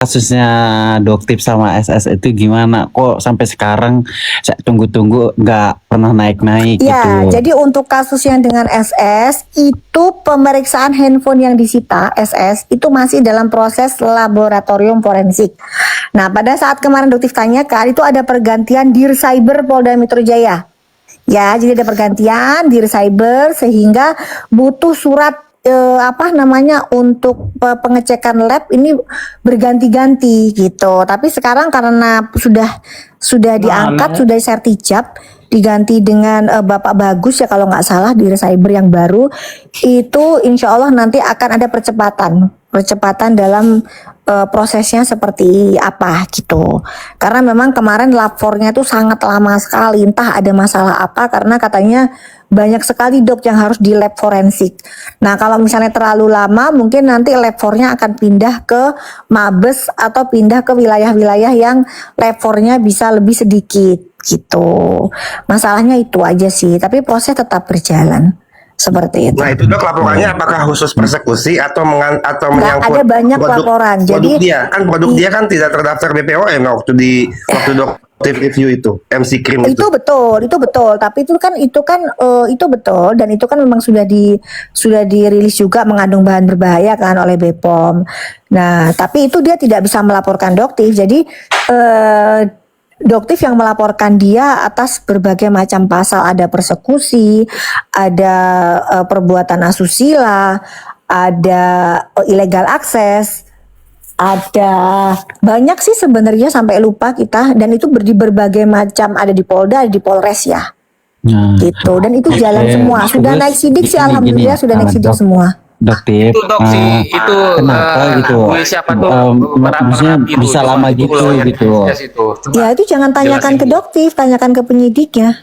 kasusnya Doktif sama SS itu gimana? Kok sampai sekarang saya tunggu-tunggu nggak pernah naik-naik Ya, gitu. jadi untuk kasus yang dengan SS itu pemeriksaan handphone yang disita SS itu masih dalam proses laboratorium forensik. Nah, pada saat kemarin Doktif tanyakan itu ada pergantian Dir Cyber Polda Metro Jaya. Ya, jadi ada pergantian Dir Cyber sehingga butuh surat untuk pengecekan lab ini berganti-ganti gitu. Tapi sekarang karena sudah diangkat, sudah sertijab, diganti dengan Bapak Bagus ya kalau nggak salah di Cyber yang baru, itu insya Allah nanti akan ada percepatan dalam prosesnya seperti apa gitu. Karena memang kemarin lapornya tuh sangat lama sekali, entah ada masalah apa karena katanya banyak sekali dok yang harus di lab forensik. Nah kalau misalnya terlalu lama mungkin nanti lab fornya akan pindah ke Mabes atau pindah ke wilayah-wilayah yang lab fornya bisa lebih sedikit gitu. Masalahnya itu aja sih, tapi proses tetap berjalan. Seperti itu. Nah itu dok laporannya apakah khusus persekusi atau menyangkut ada banyak laporan. Produk Jadi dia kan tidak terdaftar BPOM waktu Doktif review itu MC Krim itu betul. Tapi itu betul dan itu kan memang sudah dirilis juga mengandung bahan berbahaya kan oleh BPOM. Nah tapi itu dia tidak bisa melaporkan Doktif. Jadi Doktif yang melaporkan dia atas berbagai macam pasal, ada persekusi, ada perbuatan asusila, ada illegal akses, ada banyak sih sebenarnya sampai lupa kita, dan itu di berbagai macam, ada di Polda, ada di Polres ya. Gitu, dan itu jalan semua. Sudah naik sidik sih, alhamdulillah sudah naik sidik semua. Doktif, itu kenapa gitu? Siapa tuh? Maksudnya bisa lama gitu. Ya itu jangan tanyakan ke Doktif, tanyakan ke penyidiknya.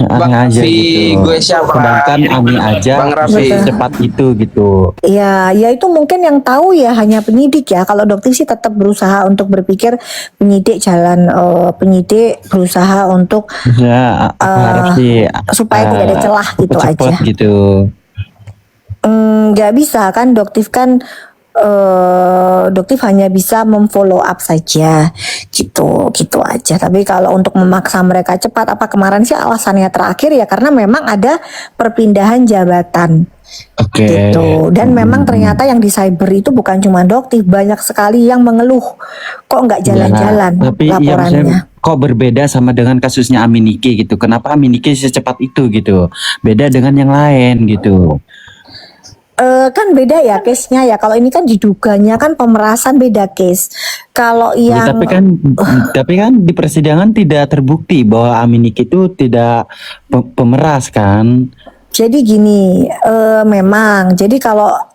Aneh aja gitu. Gue siapa? Sedangkan Ami aja cepat itu gitu. Ya itu mungkin yang tahu ya hanya penyidik ya. Kalau Doktif sih tetap berusaha untuk berpikir penyidik berusaha untuk harus sih supaya tidak ada celah gitu aja. Gitu. Nggak bisa kan Doktif hanya bisa memfollow up saja gitu aja. Tapi kalau untuk memaksa mereka cepat, apa kemarin sih alasannya terakhir ya karena memang ada perpindahan jabatan. Gitu. Dan memang ternyata yang di cyber itu bukan cuma Doktif, banyak sekali yang mengeluh kok nggak jalan-jalan laporannya. Kok berbeda sama dengan kasusnya Aminike gitu? Kenapa Aminike secepat itu gitu? Beda dengan yang lain gitu. Kan beda ya case-nya ya. Kalau ini kan diduganya kan pemerasan, beda case. Kalau yang tapi kan di persidangan tidak terbukti bahwa Aminik itu tidak pemeras kan. Jadi gini, memang. Jadi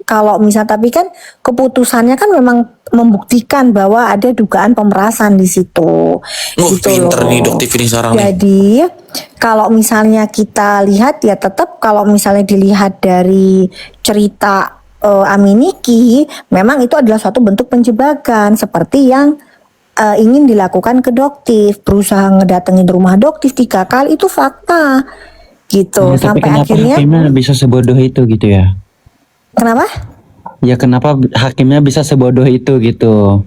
kalau misal tapi kan keputusannya kan memang membuktikan bahwa ada dugaan pemerasan di situ. Gitu pinter loh. nih Doktif ini sekarang nih. Jadi kalau misalnya kita lihat ya tetap kalau misalnya dilihat dari cerita Aminiki, memang itu adalah suatu bentuk penjebakan seperti yang ingin dilakukan ke Doktif, berusaha ngedatengin rumah Doktif 3 kali, itu fakta. Gitu sampai akhirnya hakimnya bisa sebodoh itu gitu ya. Kenapa? Ya kenapa hakimnya bisa sebodoh itu gitu.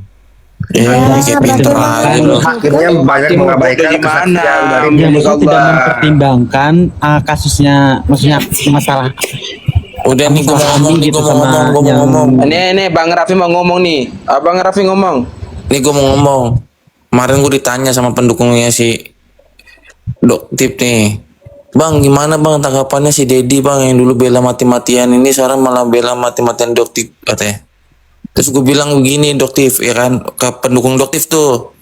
Hakimnya banyak mengabaikan kesaksian dari bisa tidak mempertimbangkan kasusnya, maksudnya masalah. Udah nih gue ngomong. Ini Bang Raffi mau ngomong nih. Abang Raffi ngomong. Nih gue mau ngomong. Kemarin gue ditanya sama pendukungnya si Doktif nih. Bang, gimana bang tanggapannya si Dedi bang yang dulu bela mati-matian ini sekarang malah bela mati-matian Doktif katanya. Terus gue bilang begini Doktif ya kan ke pendukung Doktif tuh.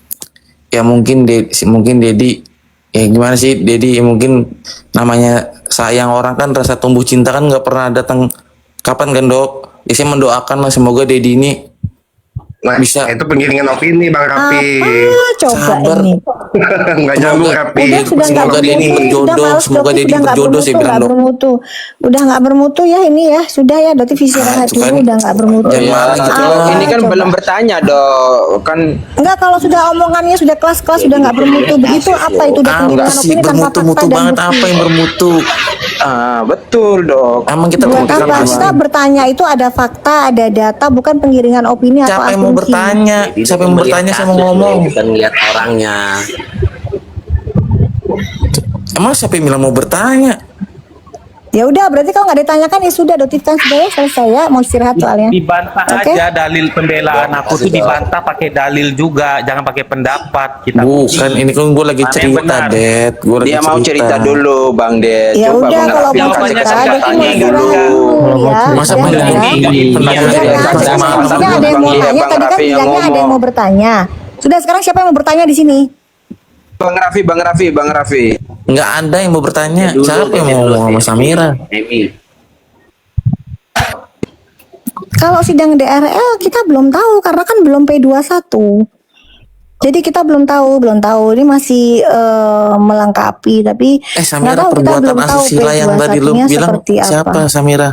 Ya mungkin Dedi ya gimana sih Dedi ya mungkin namanya sayang orang kan rasa tumbuh cinta kan nggak pernah datang kapan kan dok. Ya saya mendoakan lah semoga Dedi ini bisa. Itu penggiringan opini Bang Raffi. Coba Sabar. ini. Nggak nyambung Raffi. Semoga dia ini berjodoh. Semoga dia ini berjodoh saya bilang dok. Udah nggak bermutu ya ini ya. Sudah ya Doktif istirahat dulu udah nggak bermutu. Ini kan belum bertanya dok kan. Enggak, kalau sudah omongannya sudah kelas-kelas sudah nggak bermutu begitu apa itu udah penggiringan opini tanpa fakta bermutu dan banget bukti. apa yang bermutu Betul dok. Emang kita Buat buktikan apa? pasti. Kita bertanya itu ada fakta, ada data, bukan penggiringan opini atau Siapa yang mau asumsi. bertanya? Siapa yang mau bertanya sama ngomong? Bukan ngeliat orangnya. Emang siapa yang bilang mau bertanya? Ya udah, berarti kalau nggak ditanyakan ya sudah, notifkan sudah ya, selesai ya, mau istirahat soalnya. Dibantah Oke. aja dalil pembelaan aku tuh dibantah pakai dalil juga, jangan pakai pendapat. Kita Bukan, ini kan gue lagi Mana yang cerita, benar? Det. Gua lagi Dia mau cerita dulu Bang Det. Ya Coba udah, Bang kalau Raffi mau kasih cerita, kesempatannya Doti mau istirahat dulu. dulu ya. Masa Udah, banyak ya. yang Iya, Udah iya, kan, iya, sekarang iya, di sini ada yang mau Bang tanya, tadi kan Raffi yang bilangnya ada yang ngomong. mau bertanya. Sudah, sekarang siapa yang mau bertanya di sini? Bang Raffi. Nggak ada yang mau bertanya. Siapa yang mau ngomong sama Samira? Emi. Kalau sidang DRL kita belum tahu karena kan belum P21. Jadi kita belum tahu ini masih melengkapi, tapi nggak Samira, tahu, kita perbuatan belum tahu asusila yang tadi lu P21-nya bilang seperti siapa, apa. Samira?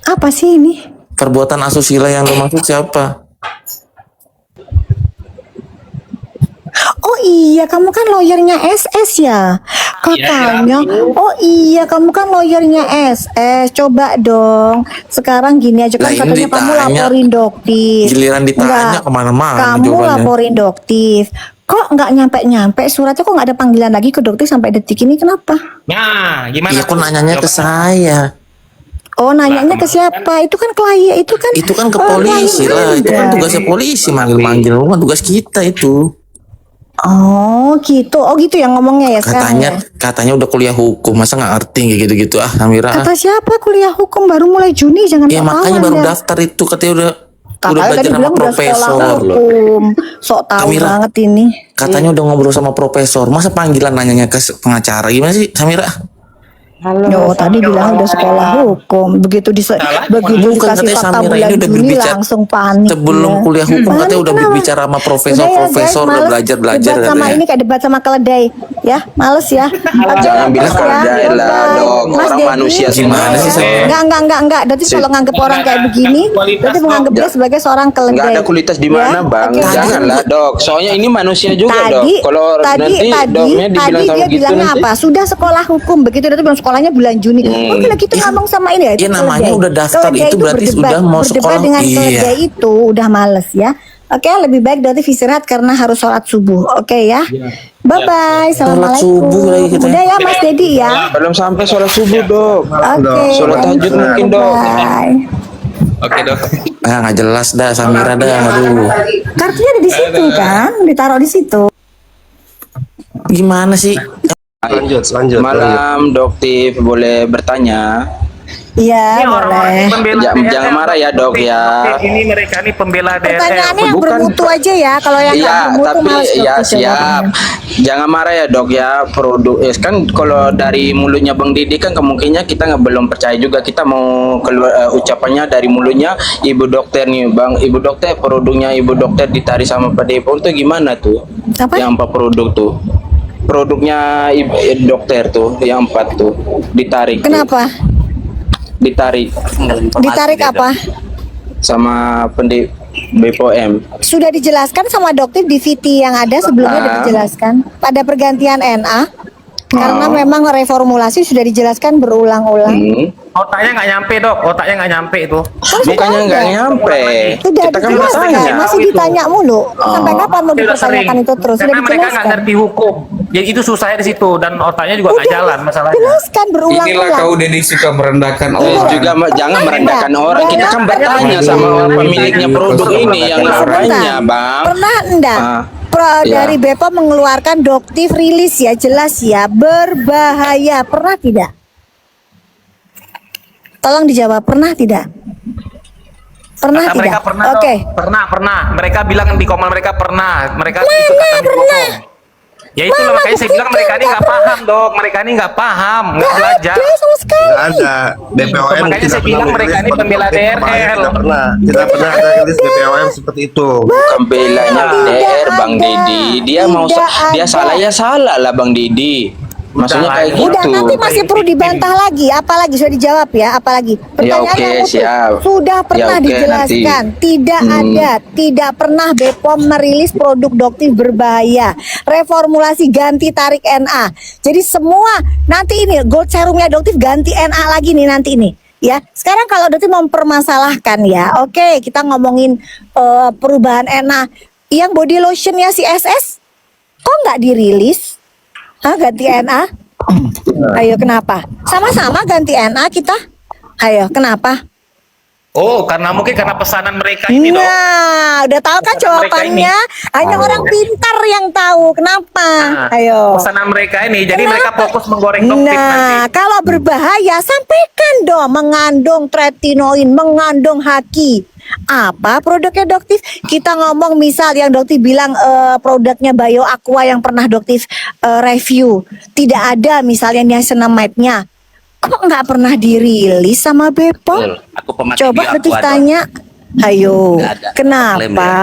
Apa sih ini? Perbuatan asusila yang lu maksud siapa? Oh iya, kamu kan lawyernya SS ya? Katanya, oh iya, kamu kan lawyernya SS. Coba dong, sekarang gini aja kan Lah, ini katanya kamu ditanya. laporin Doktif. Giliran ditanya Enggak, kemana-mana kamu jawabannya. laporin Doktif. Kok nggak nyampe-nyampe suratnya, kok nggak ada panggilan lagi ke Doktif sampai detik ini, kenapa? Nah, gimana? Iya, kok tuh? nanyanya ke saya. Oh, nanyanya ke siapa? Itu kan klien, itu kan Ke polisi klien lah. Itu kan Anda. tugasnya polisi, manggil-manggil. Bukan tugas kita itu. Oh gitu, oh gitu yang ngomongnya ya sekarang ya? Katanya udah kuliah hukum. Masa nggak ngerti kayak gitu-gitu Samira? Kata siapa kuliah hukum baru mulai Juni, jangan Ya sok tahu makanya baru Anda. daftar itu, katanya udah Katanya belajar tadi sama bilang udah sekolah profesor. hukum, sok tahu Samira. banget ini. Katanya udah ngobrol sama profesor. Masa panggilan nanyanya ke pengacara? Gimana sih, Samira? Yo, tadi bilang udah sekolah hukum, begitu begitu Bukan, dikasih katanya fakta Samira bulan ini udah Juni berbicara langsung panik. sebelum dia. kuliah hukum, katanya Panik udah kenapa? berbicara sama Udah ya, profesor-profesor, guys, udah males belajar-belajar debat sama katanya. ini kayak debat sama keledai, ya, males ya. Oke, Jangan bilang terus ya, keledai lah, bye. dong. Mas Orang Dedi, manusia Gimana sih, Sam? Enggak. Berarti kalau nganggep orang kayak begini, berarti menganggap dia sebagai seorang keledai. Nggak ada kualitas di mana Ya, Bang. oke. Janganlah dok. Soalnya ini manusia juga dok. Tadi, Kalau nanti doknya dibilang sama dia gitu bilangnya nanti. apa? Sudah sekolah hukum, begitu dia bilang sekolahnya bulan Juni. Oh, kalau gitu ngomong sama ini ya. Iya, namanya udah daftar, itu berarti udah mau sekolah. Berdebat dengan Iya. keledai itu udah males ya. Oke, lebih baik Doti istirahat karena harus sholat subuh. Oke ya. Bye bye. Assalamualaikum. subuh lagi kita. Udah ya Mas Dedi ya. Belum sampai sholat subuh dok. Oke. Sholat tahajud mungkin dok. Bye. Oke, Dok. Nggak jelas dah, Samira dah. Aduh. Kartunya ada di situ kan, ditaruh di situ. Gimana sih? Lanjut. Malam doktif boleh bertanya. Iya, Ini orang-orang boleh. pembela Jangan DRL, marah ya, Dok, ya. Ini mereka nih pembela DRL. Pertanyaannya yang Bukan- bermutu aja ya. Kalau yang nggak Iya, bermutu tapi males Dok ya dijawabnya. siap. Jangan marah ya dok ya. Produk kan kalau dari mulutnya Bang Didi kan kemungkinannya kita nggak belum percaya juga. Kita mau keluar ucapannya dari mulutnya Ibu Dokter nih Bang. Ibu Dokter, produknya Ibu Dokter ditarik sama Pak Depo itu gimana tuh? Apa? Yang 4 produk tuh. Produknya Ibu Dokter tuh yang 4 tuh ditarik. tuh. Kenapa? Ditarik Ditarik apa? sama BPOM. Sudah dijelaskan sama dokter di VT yang ada sebelumnya sudah dijelaskan pada pergantian NA karena memang reformulasi sudah dijelaskan berulang-ulang. Otaknya nggak nyampe, Dok. Otaknya nggak nyampe itu. Bukannya nggak nyampe. Sudah Kita kan dijelaskan, bertanya. masih ditanya mulu. Sampai kapan mau Sudah sering. dipertanyakan itu terus? Sudah Karena mereka nggak dijelaskan. ngerti hukum. Jadi itu susahnya di situ dan otaknya juga nggak Udah, jalan masalahnya. jelaskan Inilah berulang-ulang. kau Dedi suka merendahkan Terus orang. juga jangan merendahkan orang. Kita kan bertanya sama pemiliknya produk ini yang lawannya, Bang. Pernah enggak? Ya. Dari Bepom mengeluarkan doktif rilis ya, jelas ya, berbahaya. Pernah tidak? Tolong dijawab, pernah tidak? Pernah Kata tidak? mereka pernah, Oke. Dok. Pernah. Mereka bilang di komen mereka pernah. Mereka ikut Mana kata di pernah? Bepom. Ya itulah Mana makanya saya bilang buktikan, mereka ini nggak nggak paham, Dok. Mereka ini nggak paham, nggak belajar. Ada sama sekali. Nggak ada. BPOM Makanya tidak saya pernah bilang mereka merilis ini pembela produktif DRL. kemarin. Tidak pernah ada rilis BPOM seperti itu. Pembelanya Tidak DR Bang ada. Didi. Dia mau Tidak dia ada. salah ya salah lah Bang Didi. Maksudnya Udah, kayak gitu. Udah, nanti masih perlu dibantah lagi. Apalagi sudah dijawab ya, apalagi. Pertanyaan oke, yang mutu. siap. Sudah pernah oke, dijelaskan, tidak pernah BPOM merilis produk doktif berbahaya. Reformulasi ganti tarik NA. Jadi semua nanti ini gold serumnya doktif ganti NA lagi nih nanti ini. Ya, sekarang kalau doktif mempermasalahkan ya, oke kita ngomongin perubahan NA. Yang body lotionnya si SS, kok nggak dirilis? Hah, ganti NA? Ayo kenapa? Sama-sama ganti NA kita. Ayo kenapa? Oh, karena pesanan mereka ini dong. Nah, udah tahu kan Pesanan jawabannya? Hanya orang pintar yang tahu. Kenapa? Nah, Ayo. pesanan mereka ini, jadi Kenapa? mereka fokus menggoreng doktif Nah, nanti. kalau berbahaya sampaikan dong, mengandung tretinoin, mengandung haki. Apa produknya doktif? Kita ngomong misal yang doktif bilang produknya Bio Aqua yang pernah doktif review, tidak ada misalnya niacinamide-nya. Kok nggak pernah dirilis sama BPOM? Betul. Aku pemakai Coba Bio doktif Aqua, Dok. tanya. Ayo, Nggak ada. kenapa?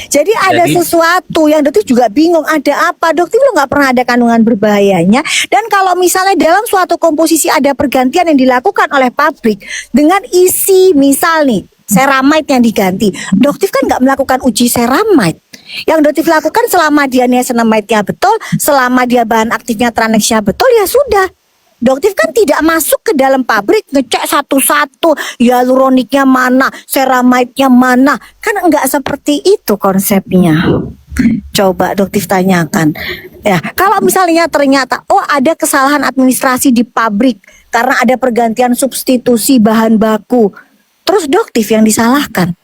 Jadi ada Jadi- sesuatu yang dokter juga bingung. Ada apa? Dokter lo nggak pernah ada kandungan berbahayanya. Dan kalau misalnya dalam suatu komposisi ada pergantian yang dilakukan oleh pabrik dengan isi misal nih ceramide yang diganti, dokter kan nggak melakukan uji ceramide. Yang dokter lakukan selama dia niacinamide-nya betul, selama dia bahan aktifnya tranexnya betul, ya sudah. Doktif kan tidak masuk ke dalam pabrik ngecek satu-satu hyaluroniknya mana, ceramide-nya mana. Kan enggak seperti itu konsepnya. Coba doktif tanyakan. Ya, kalau misalnya ternyata ada kesalahan administrasi di pabrik karena ada pergantian substitusi bahan baku. Terus doktif yang disalahkan.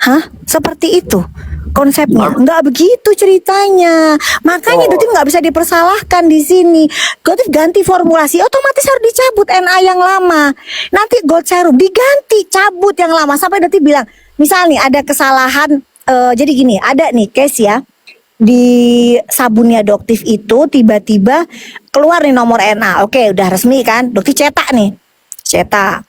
Hah? Seperti itu konsepnya? Enggak begitu ceritanya. Makanya doktif nggak bisa dipersalahkan di sini. Doktif ganti formulasi, otomatis harus dicabut NA yang lama. Nanti gold serum diganti, cabut yang lama. Sampai doktif bilang, misal nih ada kesalahan. Jadi gini, ada nih case ya di sabunnya doktif itu tiba-tiba keluar nih nomor NA. Oke, udah resmi kan? Doktif cetak nih, cetak.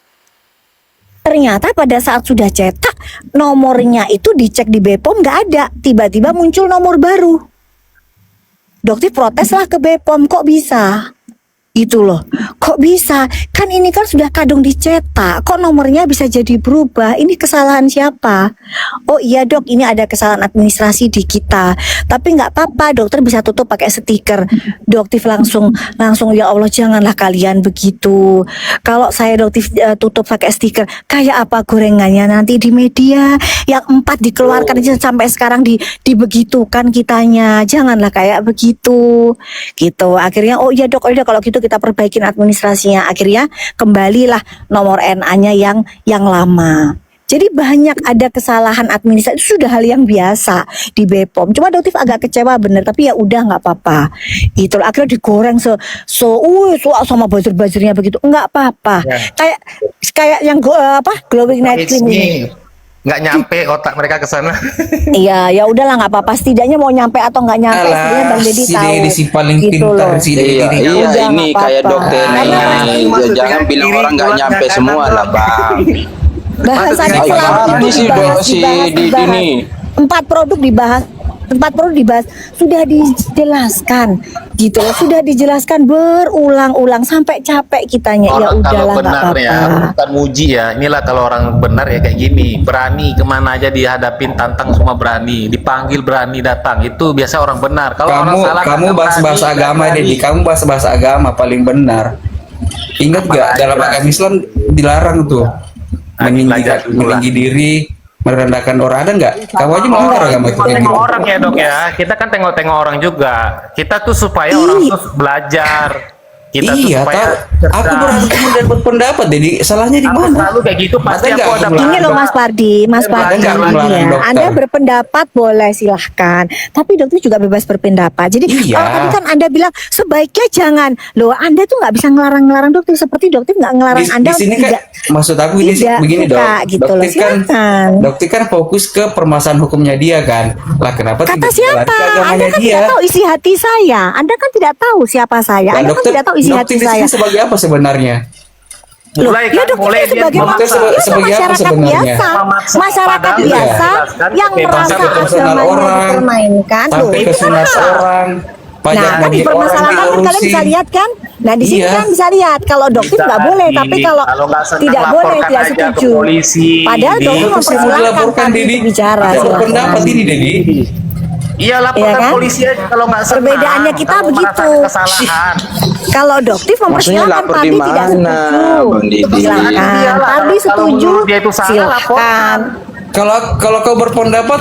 Ternyata pada saat sudah cetak nomornya itu dicek di BPOM nggak ada, tiba-tiba muncul nomor baru. Dokter proteslah ke BPOM, kok bisa? Gitu loh, kok bisa? Kan ini kan sudah kadung dicetak, kok nomornya bisa jadi berubah? Ini kesalahan siapa? Oh iya dok, ini ada kesalahan administrasi di kita. Tapi nggak apa-apa, dokter bisa tutup pakai stiker. Dokter langsung ya Allah janganlah kalian begitu. Kalau saya dokter tutup pakai stiker, kayak apa gorengannya nanti di media yang 4 dikeluarkan aja sampai sekarang dibegitukan kitanya. Janganlah kayak begitu. Gitu. Akhirnya oh iya dok, kalau gitu kita perbaikin administrasinya. Akhirnya kembalilah nomor NA-nya yang lama. Jadi banyak ada kesalahan administrasi, itu sudah hal yang biasa di BPOM. Cuma doktif agak kecewa bener, tapi ya udah nggak apa-apa. Itu akhirnya digoreng sama buzzer-buzzernya begitu. Nggak apa-apa. Ya. Kayak yang glowing night cream ini. Nggak nyampe otak mereka ke sana. Iya, ya udahlah nggak apa-apa. Setidaknya mau nyampe atau nggak nyampe, setidaknya Bang Deddy si tahu. Dedi si paling Gitu pintar loh. si Dedi Iya, ini. iya Udah, ini nggak kayak apa-apa. dokter Karena nih. Jangan bilang orang nggak nyampe semua lah bang. Bahasannya Maksudnya selama gimana itu sih, Dok, si Didi nih? 4 produk dibahas. 4 produk dibahas, sudah dijelaskan gitu loh, sudah dijelaskan berulang-ulang sampai capek kitanya. Ya Orang kalau udahlah nggak benar ya, apa-apa. bukan muji ya. Inilah kalau orang benar ya kayak gini, berani kemana aja dihadapin, tantang semua berani, dipanggil berani datang. Itu biasa orang benar. Kalau orang salah, Kamu nggak bahas bahasa berani, agama nggak Dedi, berani. kamu bahas bahasa agama paling benar. Ingat gak dalam agama Islam dilarang tuh meninggi diri, merendahkan orang, ada nggak? Kamu aja melanggar agama itu kayak Tengok gitu. orang ya dok ya, kita kan tengok-tengok orang juga. Kita tuh supaya orang tuh belajar. Kita tuh Iya, supaya aku beragama dan berpendapat, Dedi. Salahnya di Aku mana? selalu kayak gitu, pasti Ada aku nggak ada aku Ini loh Mas Pardi, Mas Saya Pardi belajar ini melarang ya. dokter. Anda berpendapat boleh silahkan, tapi dokter juga bebas berpendapat. Jadi Iya. kalau tadi kan Anda bilang sebaiknya jangan. Loh, Anda tuh nggak bisa ngelarang-ngelarang dokter, seperti dokter nggak ngelarang Anda Di sini kan tidak. maksud aku ini tidak begini suka dong. gitu loh, silakan. Dokter kan fokus ke permasalahan hukumnya dia kan. Lah kenapa Kata tidak siapa? ke agamanya Anda kan tidak tahu isi hati saya. Anda kan tidak tahu siapa saya. Lah, Anda kan tidak tahu isi dokter hati di sini saya. sebagai apa sebenarnya? Loh, Mulai ya kan, dokter mulai kan dia sebagai dokter masyarakat, sebagai apa masyarakat sebenarnya? biasa, Memaksa, masyarakat padahal biasa dijelaskan yang kebebasan merasa personal agamanya orang, dipermainkan. Loh, sampai ke itu sunnah salah. orang. pajak Nah, kan bagi orang dipermasalahkan kan kalian korupsi. bisa lihat kan? Nah, di sini Iya. kan bisa lihat kalau doktif nggak boleh, tapi kalau nggak senang, tidak boleh, laporkan tidak aja ke setuju. polisi. Padahal doktif Terus yang mau mempersilahkan dilaporkan kami Dedi, untuk bicara. kita silahkan. berpendapat ini Dedi. Iya, laporkan Iya kan? polisi aja kalau nggak senang. Perbedaannya kita kalau begitu. merasakan kesalahan. Kalau doktif Maksudnya mempersilahkan, lapor di Pardi tidak mana, setuju. Bang Didi? Silakan. Iyalah, Pardi kalau setuju, menurut dia itu salah, silakan. laporkan. Kalau kau berpendapat,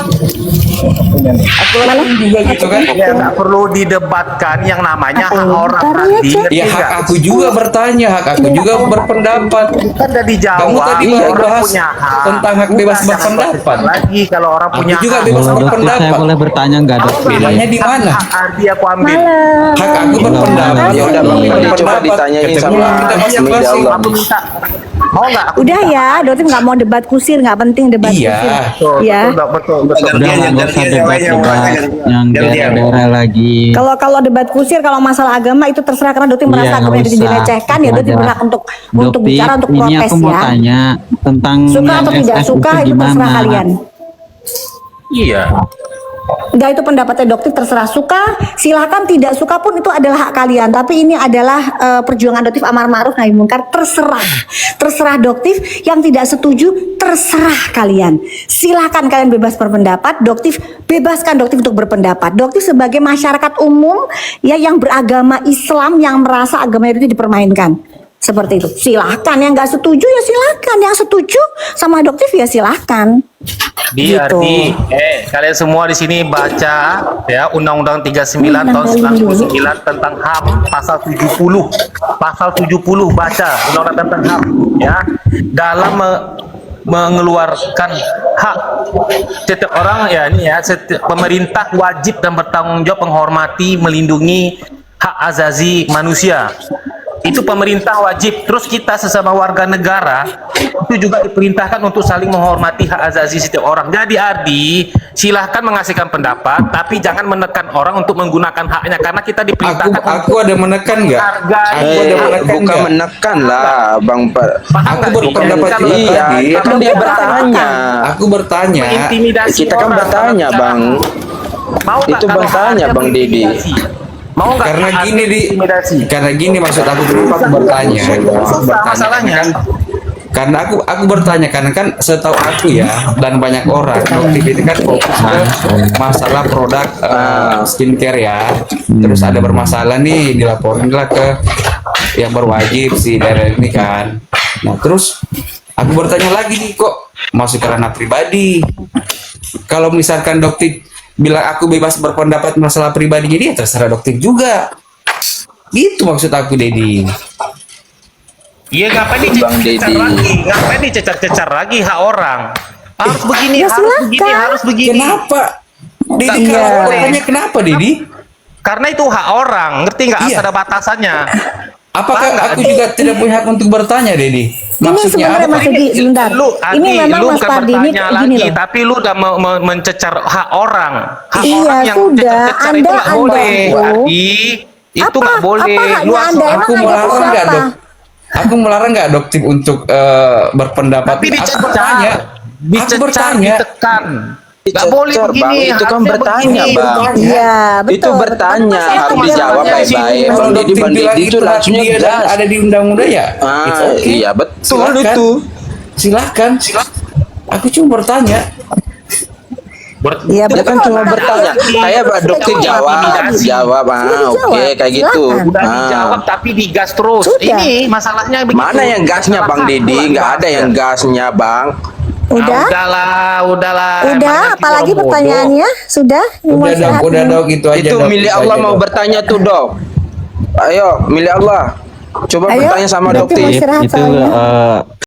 aku lakuin juga gitu kan? Ya nggak perlu didebatkan yang namanya hak orang Taruh tadi. aja. ngerti Ya nggak? hak aku juga bertanya, hak aku juga berpendapat. Kan udah dijawab. Kamu tadi Iya, baru orang bahas punya hak. tentang hak bebas Bukan, jangan berpendapat. lagi kalau orang Aku punya juga hak. bebas Kalau doktif berpendapat. saya boleh bertanya nggak dok? Bedanya di mana? Hak Ardi aku ambil. Hak aku berpendapat. Ya udah Bang Didi, coba Berpendapat. ditanyain Ketemu sama kita media masing-masing. Allah. Aku minta. Mau nggak? Aku Udah ya, doktif nggak mau debat kusir, nggak penting debat Iya. kusir. Betul, Ya. betul. Udah lah, nggak usah debat-debat yang daerah-daerah lagi. Kalau debat kusir, kalau masalah agama itu terserah, karena doktif merasa Iya, agama nggak itu usah. dilecehkan, ya doktif Wajar. berhak untuk Doktif, bicara, untuk ini protes aku mau ya. tanya tentang Suka yang atau tidak SS suka itu terserah gimana? kalian. Iya. Enggak, itu pendapatnya doktif, terserah. Suka silahkan, tidak suka pun itu adalah hak kalian. Tapi ini adalah perjuangan doktif amar ma'ruf nahi munkar, terserah doktif. Yang tidak setuju terserah kalian. Silahkan kalian bebas berpendapat. Doktif bebaskan doktif untuk berpendapat. Doktif sebagai masyarakat umum ya yang beragama Islam, yang merasa agamanya itu dipermainkan. Seperti itu. Silahkan, yang nggak setuju ya silahkan, yang setuju sama doktif ya silahkan. Biar Gitu. kalian semua di sini baca ya Undang-Undang 39 tahun 99 tentang HAM pasal 70. Pasal 70 baca Undang-Undang tentang HAM ya. Dalam mengeluarkan hak setiap orang ya ini ya, pemerintah wajib dan bertanggung jawab menghormati, melindungi hak azazi manusia. Itu pemerintah wajib. Terus kita sesama warga negara itu juga diperintahkan untuk saling menghormati hak azazi setiap orang. Jadi Ardi, silahkan mengasihkan pendapat, tapi jangan menekan orang untuk menggunakan haknya, karena kita diperintahkan Aku ada menekan nggak? menghargai. Aku ada menekan Bukan nggak? menekan lah Bang. Paham Aku nggak? berpendapat Bukan juga menekan. tadi. Iya, kan dia bertanya. Aku bertanya. Intimidasi Kita kan orang bertanya, kalau Bang. Mau nggak Itu kalau bertanya, ada Bang Didi. intimidasi? Mau nggak Karena ada gini intimidasi? karena gini maksud aku kenapa aku bertanya. Masalahnya. Karena aku bertanya karena kan setahu aku ya, dan banyak orang doktif itu kan fokus ke masalah produk skincare ya. Terus ada bermasalah nih, dilaporin lah ke yang berwajib si daerah ini kan. Nah terus aku bertanya lagi nih, kok masuk ke ranah pribadi? Kalau misalkan doktif bilang aku bebas berpendapat masalah pribadi, jadi ya terserah doktif juga. Gitu maksud aku, Dedi. Iya, ngapain Bang dicecar Didi. lagi? Ngapain dicecar-cecar lagi hak orang? Harus begini, ya harus silakan. begini, harus begini. Kenapa? Dedi, Iya. kalau aku bertanya kenapa, Dedi? Karena itu hak orang, ngerti nggak? Harus Iya. ada batasannya. Apakah Nggak, aku juga tidak punya hak untuk bertanya, Dedi? Ini Maksudnya sebenarnya apa? Mas Edi, sebentar. Lu, Ini Adi, memang lu Mas bukan Pardi ini bertanya gini lagi, loh. tapi lu udah mencecar hak orang. Hak Iya, orang yang sudah. cecar-cecar itu nggak Anda boleh, itu. Adi. Itu nggak boleh. Apa Lu haknya harus- Anda? Aku Emang ngajak melarang nggak, siapa? Dok? Aku melarang nggak doktif untuk berpendapat? Tapi Aku dicecar, bertanya. Aku dicecar, bertanya. ditekan. Nggak Dicecar, boleh Bang. begini. Itu kan harusnya bertanya, begini. Bang. Iya, betul. Itu bertanya, Tapi harus masalah dijawab agama sih. baik-baik. Kalau Bang Didi, doktif Bang bilang Didi itu hak langsungnya dia dan gas. ada di undang-undang ya. It's okay. Iya betul Silakan. itu. Silahkan. Aku cuma bertanya. Iya, Dia kan betul. cuma bertanya. Kayak Pak Dokter jawab. Sudah Oke, dijawab. kayak gitu. Silakan. Udah dijawab tapi digas terus. Sudah. Ini masalahnya begitu. Mana yang gasnya Bang Didi? Nggak ada yang gasnya Bang. Udah? Udahlah. Udah, Emangnya kita apalagi orang bodoh? pertanyaannya? Sudah? Mau istirahat Udah dulu? dok, itu aja. Itu Dok, milik itu Allah aja, mau Dok. bertanya tuh dok. Ayo milik Allah. Coba Ayo, bertanya sama Dokter dokter. mau istirahat Itu soalnya.